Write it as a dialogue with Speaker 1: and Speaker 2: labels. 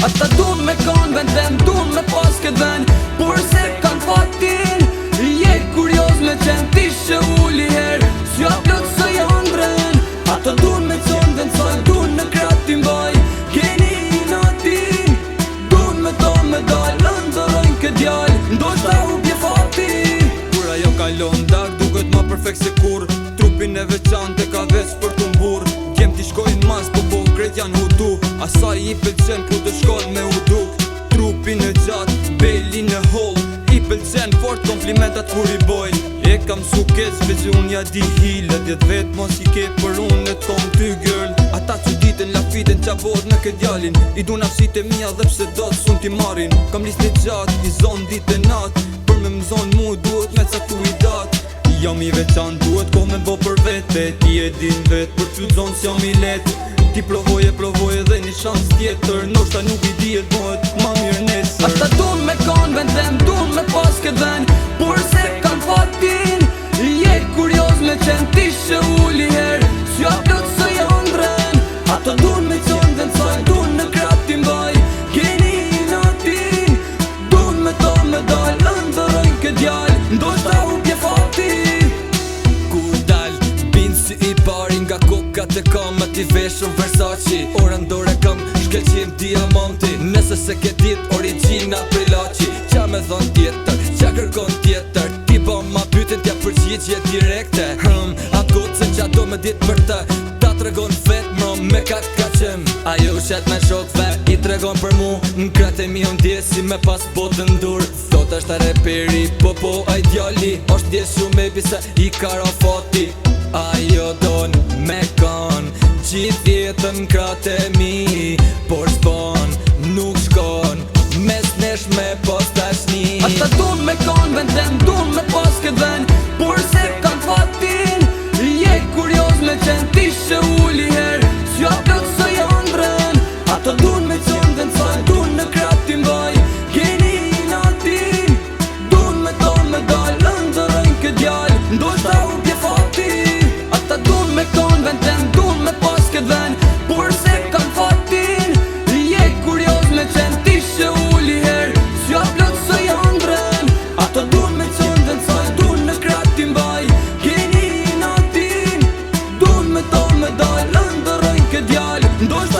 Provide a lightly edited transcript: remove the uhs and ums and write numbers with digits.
Speaker 1: Ata dun me kon vendem, dun me pas këtë vend, por se kan fatin. Je kurioz me qen ti që uli her, s'ja plot së jandren. Ata dun me con vendsoj, dun në kratin baj, keni natin. Dun me to me dal, lëndërojnë këtë djall, ndoshta u bje fati.
Speaker 2: Kur ajo kalon dak, duket ma perfekt se kur. Trupin e veçante ka veç për të mbur. Djem t'i shkojnë mas, po krejt janë hudu. Asaj i pëlqen ku të shkon me uduk. Trupin e gjatë, belin e holl, i pëlqen fort komplimentat kur i bojnë. E kam sukes, veç unë ja di hile, 10 vet mos i ke për unë e tom ty girl. Ata që ditën lafiten qa bot në këtë djalin, i du nafsit e mija dhe pse do të sun t'i marin. Kam list një gjatë, i zon dit e nat, për me mzon mu duhet me caktu i dat. Jam i veçan, duhet ko me bo për vete, ti e din vet, për që zonë s'jam i let. Ti provoje dhe një shans tjetër, ndoshta nuk i dihet bëhet ma mirë nesër.
Speaker 1: Ata dun me kon vendem, dun me pas këtë vend, por se kan fatin. Je kurioz me qen ti që uli her, s'ja plot së jandren. Ata dun me con vendsoj, dun në kratin baj, keni natin. Dun me to me dal, lëndërojnë këtë djall, ndoshta u bje fati.
Speaker 2: Kur dal, bin si i pari nga kokat e kam, ati veshën Versace. Ora ndore kam shkelqim diamanti, nëse se ke dit origina prilaci. Qa me thon tjetër, qa kërkon tjetër, ti ba ma pytin t'ja përgjigje direkte. Atë gotë se qa do me dit për të, ta tregon vet mro me ka qem. Ajo shet me shokve, i tregon për mu, në kratë e mi unë dje si me pas botën dur. Thot është a reperi, po a i djali, është dje shumë e pisa i karafati. Ajo don me kon, gjithë jetën kratë e mi, por s'pon, nuk shkon, mes nesh me pos tashni.
Speaker 1: Ata dun me kon vendem, dun me pas këtë vend, por se kan fatin. Je kurioz me qen ti që uli her, s'ja plot së jandren. Ata dun me con vendsoj, dun në kratin baj, keni natin. Dun me to me dal, lëndërojnë këtë djall, ndoshta u bje fati. Ata dun me kon vendem, dun me pas këtë vend, por se kan fatin. Je kurioz me qen ti që uli her, s'ja plot së jandren. Ata dun me con vendsoj, dun në kratin baj, keni natin. Dun me to me dal, lëndërojnë këtë djall, ndoshta